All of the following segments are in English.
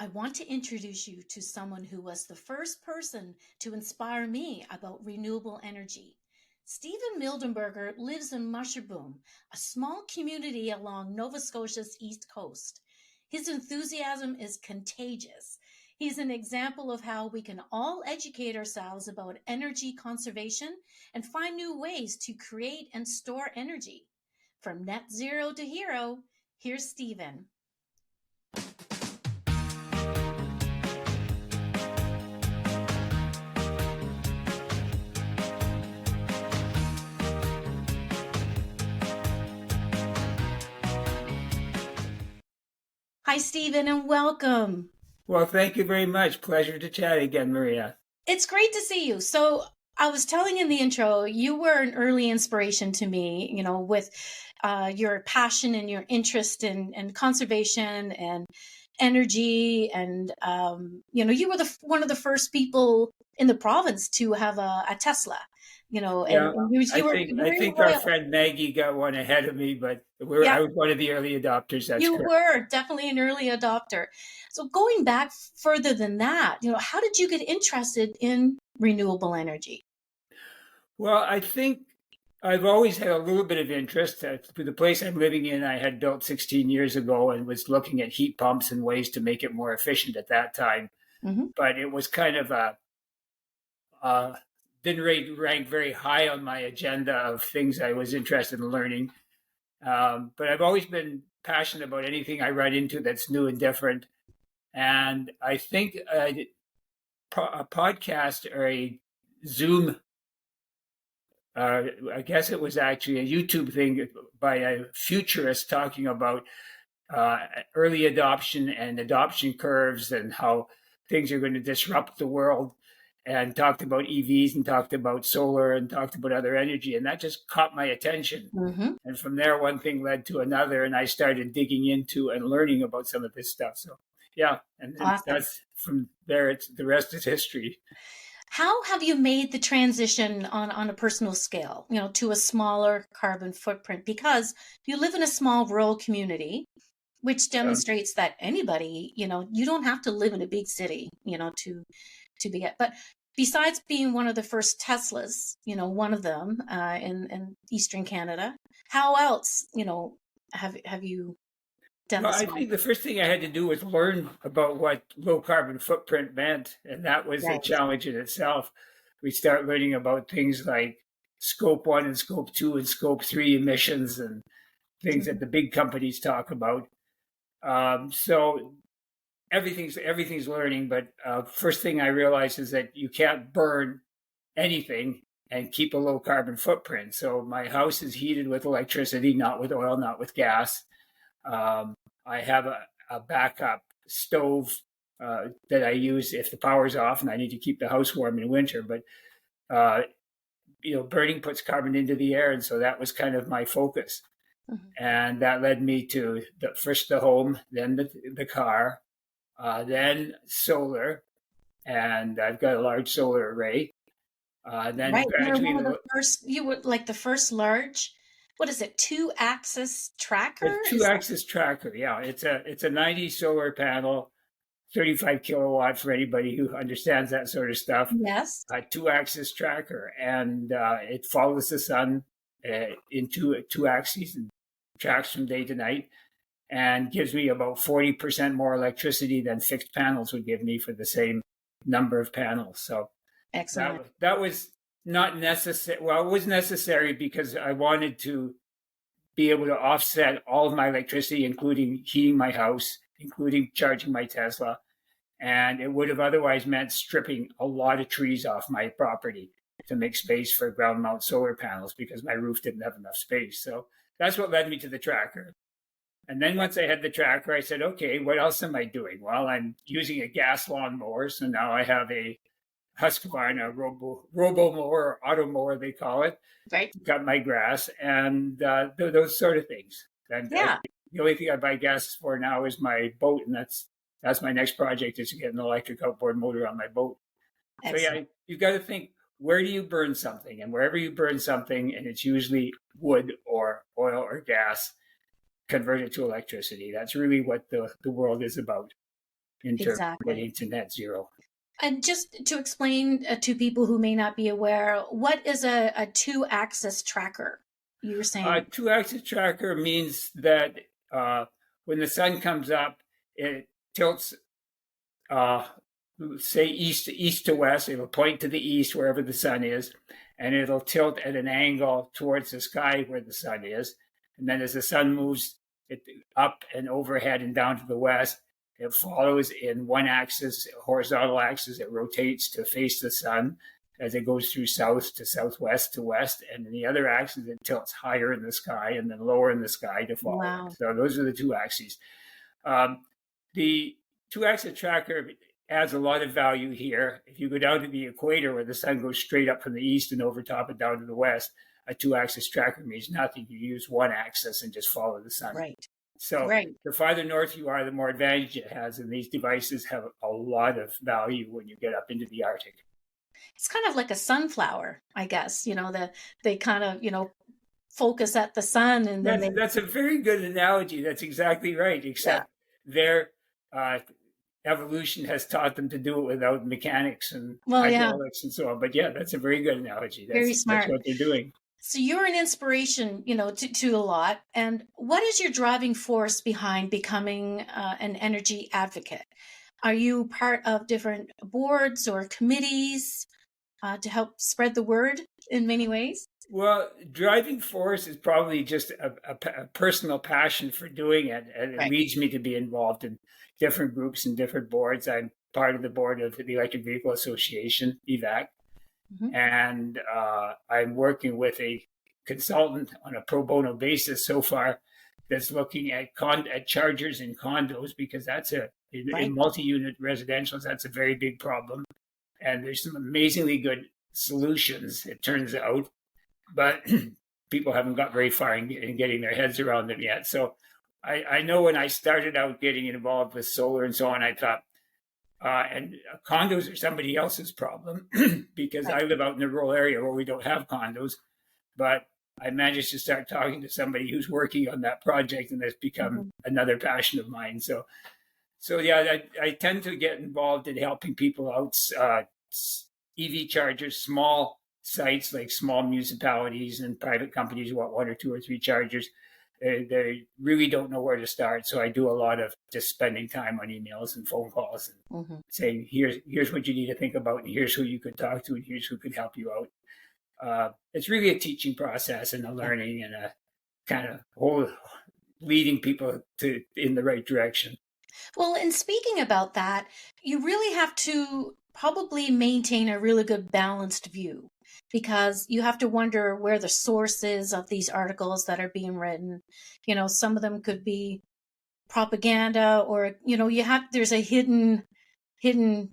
I want to introduce you to someone who was the first person to inspire me about renewable energy. Stephen Mildenberger lives in Musherboom, a small community along Nova Scotia's east coast. His enthusiasm is contagious. He's an example of how we can all educate ourselves about energy conservation and find new ways to create and store energy. From net zero to hero, here's Stephen. Hi, Stephen, and welcome. Well, thank you very much. Pleasure to chat again, Maria. It's great to see you. So I was telling in the intro, you were an early inspiration to me, with your passion and your interest in conservation and energy. And, you were one of the first people in the province to have a Tesla, Yeah, and I you were think I very think our royal. friend Maggie got one ahead of me, but Yeah, I was one of the early adopters. That's you correct. were definitely an early adopter. So going back further than that, how did you get interested in renewable energy? Well, I think I've always had a little bit of interest. The place I'm living in, I had built 16 years ago and was looking at heat pumps and ways to make it more efficient at that time. Mm-hmm. But it was kind of uh, didn't rank very high on my agenda of things I was interested in learning. But I've always been passionate about anything I run into that's new and different. And I think a podcast or a Zoom, I guess it was actually a YouTube thing by a futurist talking about early adoption and adoption curves and how things are going to disrupt the world, and talked about EVs and talked about solar and talked about other energy. And that just caught my attention. Mm-hmm. And from there, one thing led to another, and I started digging into and learning about some of this stuff. So, yeah, and Awesome. that's from there. It's the rest is history. How have you made the transition on a personal scale, to a smaller carbon footprint? Because you live in a small rural community, which Um, demonstrates that anybody, you don't have to live in a big city, to be it. But besides being one of the first Teslas, one of them in Eastern Canada, how else, have you done well, this I one? think the first thing I had to do was learn about what low carbon footprint meant, and that was a Right. challenge in itself. We start learning about things like scope 1 and scope 2 and scope 3 emissions and things that the big companies talk about. So everything's learning, but first thing I realized is that you can't burn anything and keep a low carbon footprint. So my house is heated with electricity, not with oil, not with gas. Um, I have a backup stove that I use if the power's off and I need to keep the house warm in winter. But uh, burning puts carbon into the air, and so that was kind of my focus. Mm-hmm. And that led me to first the home, then the car, then solar, and I've got a large solar array. Then Right. You're gradually, one of the first, you were like the first large, what is it, two-axis tracker? it's two Is that axis tracker. Yeah, it's a 90 solar panel, 35 kilowatt for anybody who understands that sort of stuff. yes? A two axis tracker, and it follows the sun in two axes and tracks from day to night, and gives me about 40% more electricity than fixed panels would give me for the same number of panels. So Excellent. that was not necessary. Well, it was necessary because I wanted to be able to offset all of my electricity, including heating my house, including charging my Tesla. And it would have otherwise meant stripping a lot of trees off my property to make space for ground mount solar panels because my roof didn't have enough space. So that's what led me to the tracker. And then once I had the tracker, I said, okay, what else am I doing? Well, I'm using a gas lawnmower. So now I have a Husqvarna robo mower, or auto mower, they call it, Right. to cut my grass, and those sort of things. And Yeah. the only thing I buy gas for now is my boat, and that's my next project, is to get an electric outboard motor on my boat. So yeah, Excellent. you've got to think, where do you burn something? And wherever you burn something, and it's usually wood or oil or gas, convert it to electricity. That's really what the world is about. in terms of Exactly. getting to net zero. And just to explain to people who may not be aware, what is a two-axis tracker? You were A saying. two-axis tracker means that when the sun comes up, it tilts, uh, say east to west. It'll point to the east wherever the sun is, and it'll tilt at an angle towards the sky where the sun is. And then as the sun moves it up and overhead and down to the west, it follows in one axis, horizontal axis. It rotates to face the sun as it goes through south to southwest to west, and in the other axis it tilts higher in the sky and then lower in the sky to follow Wow. it. So those are the two axes. The two-axis tracker adds a lot of value here. If you go down to the equator where the sun goes straight up from the east and over top and down to the west, a two-axis tracker means nothing. You use one axis and just follow the sun. Right. So Right. the farther north you are, the more advantage it has. And these devices have a lot of value when you get up into the Arctic. It's kind of like a sunflower, I guess. They kind of, focus at the sun, and then That's a very good analogy. That's exactly right, except their evolution has taught them to do it without mechanics and hydraulics and so on. But yeah, that's a very good analogy. Very smart. That's what they're doing. So you're an inspiration, to a lot. And what is your driving force behind becoming an energy advocate? Are you part of different boards or committees to help spread the word in many ways? Well, driving force is probably just a personal passion for doing it. And it leads me to be involved in different groups and different boards. I'm part of the board of the Electric Vehicle Association, EVAC. Mm-hmm. And I'm working with a consultant on a pro bono basis so far that's looking at chargers in condos, because that's in multi-unit residentials, that's a very big problem. And there's some amazingly good solutions, it turns out, but people haven't got very far in getting their heads around them yet. So I know when I started out getting involved with solar and so on, I thought, and condos are somebody else's problem because I live out in a rural area where we don't have condos. But I managed to start talking to somebody who's working on that project, and that's become another passion of mine. So yeah, I tend to get involved in helping people out. EV chargers, small sites like small municipalities and private companies want 1 or 2 or 3 chargers. They really don't know where to start. So I do a lot of just spending time on emails and phone calls and saying, here's what you need to think about, and here's who you could talk to, and here's who could help you out. It's really a teaching process and a learning and a kind of whole leading people in the right direction. Well, and speaking about that, you really have to probably maintain a really good balanced view, because you have to wonder where the source is of these articles that are being written. Some of them could be propaganda, or there's a hidden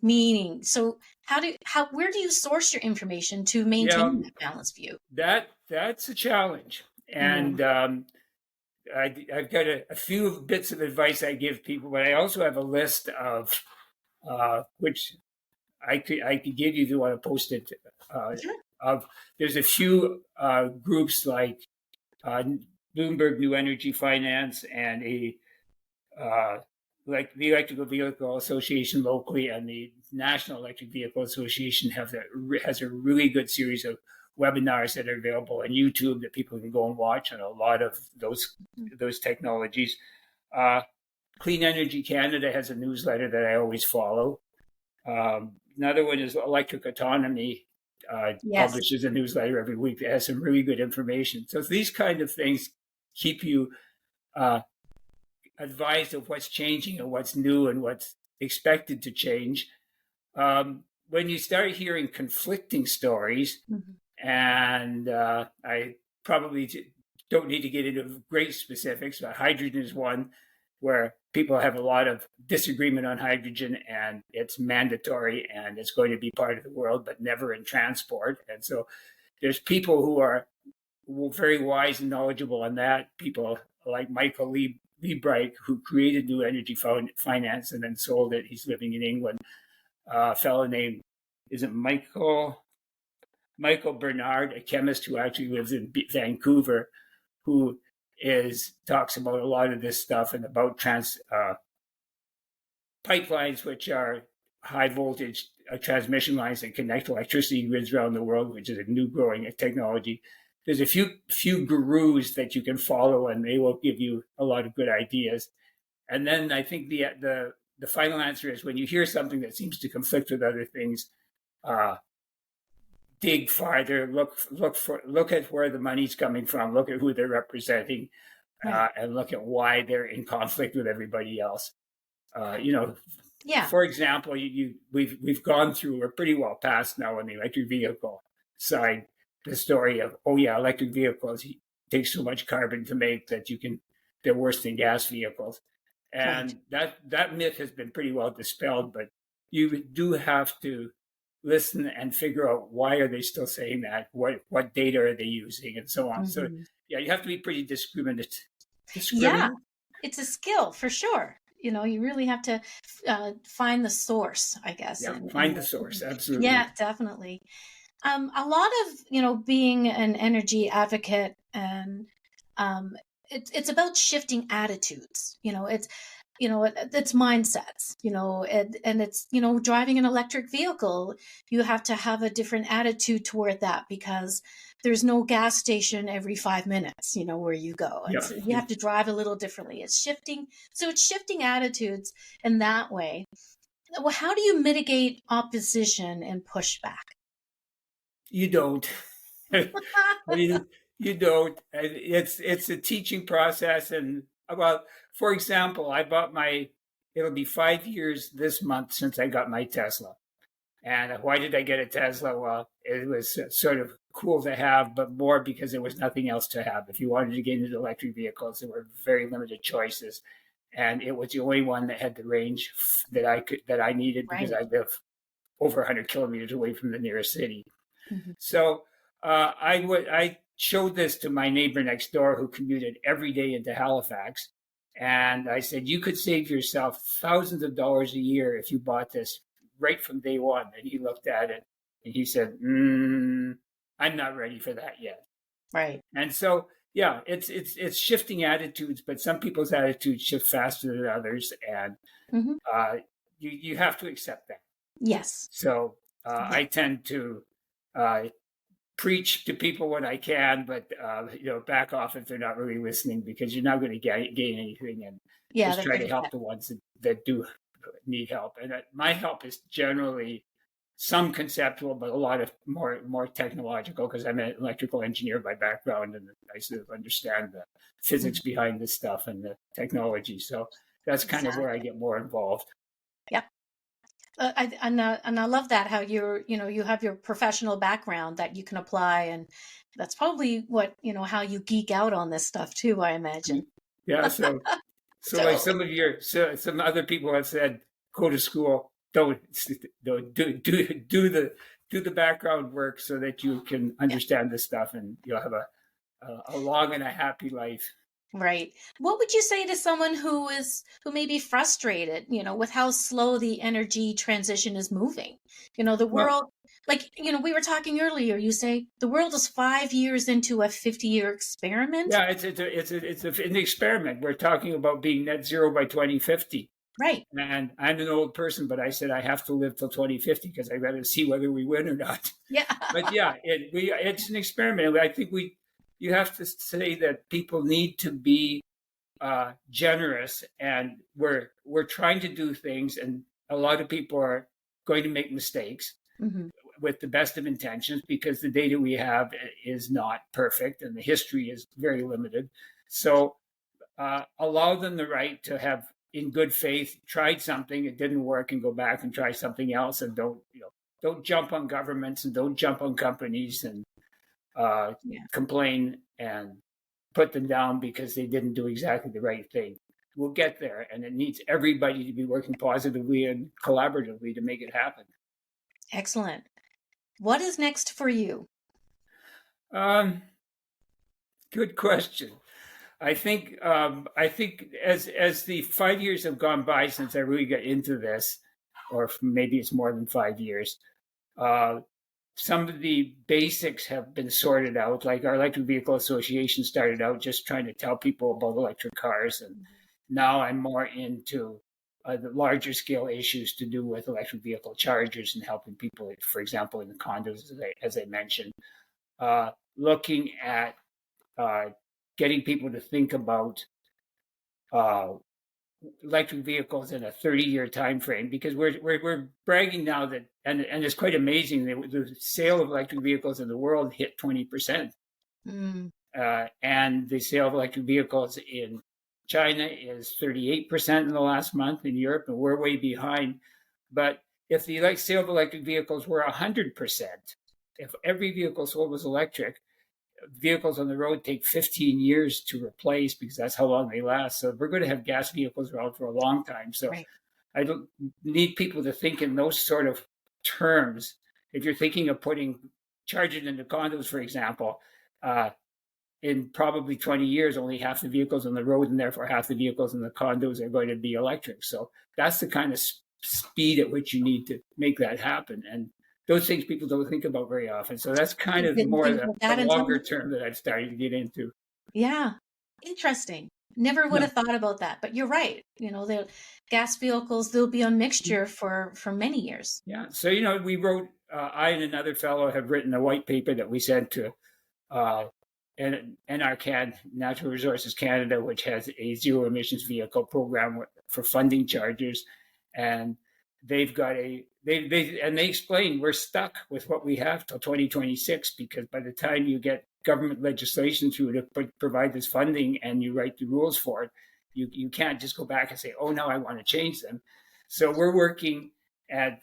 meaning. So where do you source your information to maintain that balanced view? That's a challenge, and I've got a few bits of advice I give people, but I also have a list of which I could give you if you want to post it. There's a few groups like Bloomberg New Energy Finance and like the Electrical Vehicle Association locally, and the National Electric Vehicle Association has a really good series of webinars that are available on YouTube that people can go and watch on a lot of those technologies. Clean Energy Canada has a newsletter that I always follow. Another one is Electric Autonomy, publishes a newsletter every week that has some really good information. So these kind of things keep you advised of what's changing and what's new and what's expected to change. When you start hearing conflicting stories, and I probably don't need to get into great specifics, but hydrogen is one where people have a lot of disagreement on hydrogen, and it's mandatory and it's going to be part of the world, but never in transport. And so there's people who are very wise and knowledgeable on that. People like Michael Liebreich, who created New Energy Finance and then sold it. He's living in England. A fellow named, is it Michael Bernard, a chemist who actually lives in Vancouver, who talks about a lot of this stuff and about pipelines, which are high voltage transmission lines that connect electricity grids around the world, which is a new growing technology. There's a few gurus that you can follow, and they will give you a lot of good ideas. And then I think the final answer is when you hear something that seems to conflict with other things, dig farther, look at where the money's coming from, look at who they're representing, Right. and look at why they're in conflict with everybody else. Yeah. For example, we've gone through, we're pretty well past now on the electric vehicle side, the story of, oh yeah, electric vehicles take so much carbon to make that they're worse than gas vehicles. Right. And that myth has been pretty well dispelled, but you do have to listen and figure out why are they still saying that, what data are they using, and so on. So Mhm. yeah, you have to be pretty discriminate. Yeah, it's a skill for sure. You really have to find the source, I guess. Yeah, And find the source. Absolutely. yeah, definitely. A lot of being an energy advocate, and it's about shifting attitudes. It's mindsets. And it's driving an electric vehicle. You have to have a different attitude toward that because there's no gas station every 5 minutes. Where you go, and Yeah. so you have to drive a little differently. It's shifting attitudes in that way. Well, how do you mitigate opposition and pushback? You don't. you don't. It's a teaching process, and well, for example, it'll be 5 years this month since I got my Tesla. And why did I get a Tesla? Well, it was sort of cool to have, but more because there was nothing else to have. If you wanted to get into electric vehicles, there were very limited choices, and it was the only one that had the range that I needed because Right. I live over 100 kilometers away from the nearest city. Mhm. So I showed this to my neighbor next door who commuted every day into Halifax, and I said, "You could save yourself thousands of dollars a year if you bought this right from day one." And he looked at it and he said, "I'm not ready for that yet." Right. And so, yeah, it's shifting attitudes, but some people's attitudes shift faster than others, and Hmm. uh, you have to accept that. Yes. So Yeah. I tend to uh, preach to people when I can, but back off if they're not really listening because you're not going to gain anything, and Yeah, just they're try going to to help get. the ones that do need help. And my help is generally some conceptual, but a lot of more technological because I'm an electrical engineer by background, and I sort of understand the physics Mhm. behind this stuff and the technology. So that's kind of where I Exactly. get more involved. Yep. And I love that how you have your professional background that you can apply, and that's probably what how you geek out on this stuff too, I imagine. Yeah, so like Totally. some other people have said, go to school, don't do the background work so that you can Yeah. understand this stuff and you'll have a long and a happy life. Right. What would you say to someone who may be frustrated, with how slow the energy transition is moving? The Well, world, like, we were talking earlier, you say the world is 5 years into a 50-year experiment. yeah, an experiment. We're talking about being net zero by 2050. Right. And I'm an old person, but I said I have to live till 2050 because I got to see whether we win or not. Yeah. But yeah, it's an experiment. I think you have to say that people need to be generous, and we're trying to do things, and a lot of people are going to make mistakes Hmm. with the best of intentions because the data we have is not perfect and the history is very limited. So allow them the right to have, in good faith, tried something, it didn't work, and go back and try something else, and don't jump on governments and don't jump on companies and uh, Yeah. complain and put them down because they didn't do exactly the right thing. We'll get there, and it needs everybody to be working positively and collaboratively to make it happen. Excellent. What is next for you? Um, Good question. I think as the 5 years have gone by since I really got into this, or maybe it's more than 5 years, uh, some of the basics have been sorted out. Like our electric vehicle association started out just trying to tell people about electric cars, and now I'm more into the larger scale issues to do with electric vehicle chargers and helping people, for example, in the condos, as I mentioned, looking at getting people to think about electric vehicles in a 30-year time frame, because we're bragging now that, and it's quite amazing, the sale of electric vehicles in the world hit 20%. And the sale of electric vehicles in China is 38% in the last month in Europe, and we're way behind. But if the sale of electric vehicles were 100%, if every vehicle sold was electric, vehicles on the road take 15 years to replace, because that's how long they last. So we're going to have gas vehicles around for a long time. So right. I don't need people to think in those sort of terms. If you're thinking of charging into condos, for example, in probably 20 years, only half the vehicles on the road and therefore half the vehicles in the condos are going to be electric. So that's the kind of speed at which you need to make that happen. And those things people don't think about very often. So that's kind of more the longer term that I've started to get into. Yeah. Interesting. Never would have thought about that, but you're right. The gas vehicles, they'll be a mixture for many years. Yeah. So, we wrote, I and another fellow have written a white paper that we sent to NRCAD, Natural Resources Canada, which has a zero emissions vehicle program for funding chargers. And they've got they explain we're stuck with what we have till 2026, because by the time you get government legislation through to provide this funding and you write the rules for it, you can't just go back and say, oh, no, I want to change them. So we're working at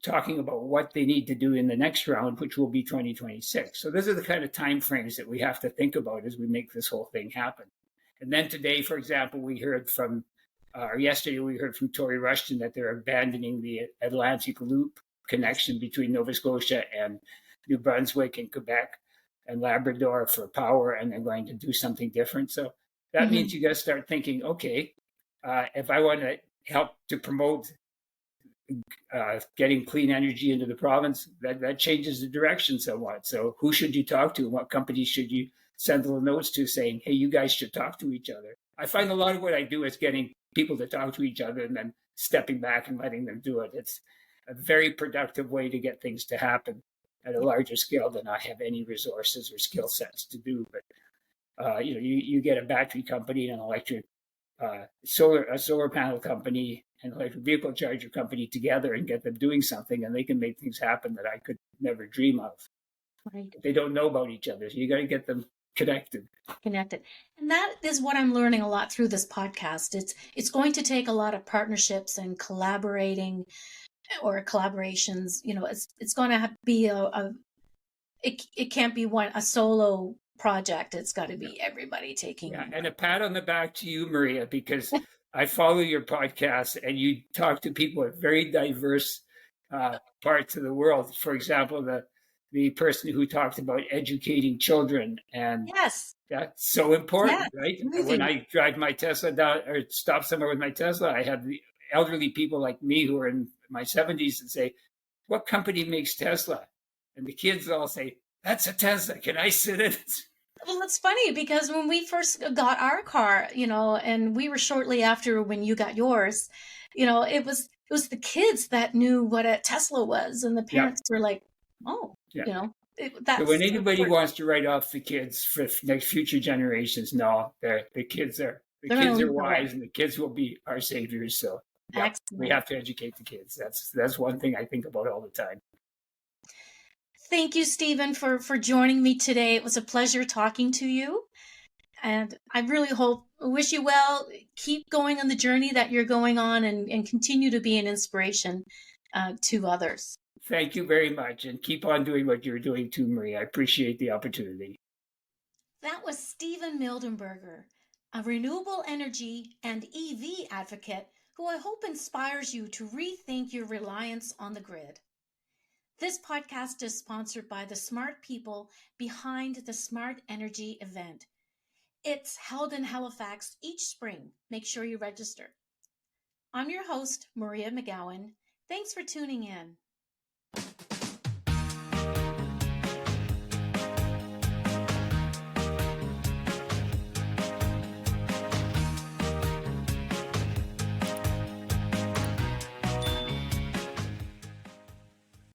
talking about what they need to do in the next round, which will be 2026. So those are the kind of timeframes that we have to think about as we make this whole thing happen. And then today, for example, yesterday we heard from Tory Rushton that they're abandoning the Atlantic Loop connection between Nova Scotia and New Brunswick and Quebec and Labrador for power, and they're going to do something different. So that means you got to start thinking, okay, if I want to help to promote getting clean energy into the province, that changes the direction somewhat. So who should you talk to? What companies should you send little notes to saying, hey, you guys should talk to each other? I find a lot of what I do is getting people to talk to each other and then stepping back and letting them do it. It's a very productive way to get things to happen at a larger scale than I have any resources or skill sets to do. But you get a battery company and an electric a solar panel company and electric vehicle charger company together and get them doing something, and they can make things happen that I could never dream of. Right. They don't know about each other, so you got to get them connected. And that is what I'm learning a lot through this podcast. It's going to take a lot of partnerships and collaborating or collaborations. It's going to be it can't be a solo project. It's got to be everybody taking. Yeah, and a pat on the back to you, Maria, because I follow your podcast and you talk to people at very diverse parts of the world. For example, the person who talked about educating children, and yes, that's so important, right? Amazing. When I drive my Tesla down or stop somewhere with my Tesla, I have the elderly people like me who are in my 70s and say, "What company makes Tesla?" And the kids all say, "That's a Tesla. Can I sit in it?" Well, it's funny because when we first got our car, and we were shortly after when you got yours, it was the kids that knew what a Tesla was, and the parents were like, "Oh, that's." So when anybody wants to write off the kids for next future generations, no, the kids are wise, and the kids will be our saviors. So we have to educate the kids. That's one thing I think about all the time. Thank you, Stephen, for joining me today. It was a pleasure talking to you. And I really wish you well. Keep going on the journey that you're going on and continue to be an inspiration to others. Thank you very much. And keep on doing what you're doing too, Marie. I appreciate the opportunity. That was Stephen Mildenberger, a renewable energy and EV advocate who I hope inspires you to rethink your reliance on the grid. This podcast is sponsored by the smart people behind the Smart Energy event. It's held in Halifax each spring. Make sure you register. I'm your host, Maria McGowan. Thanks for tuning in.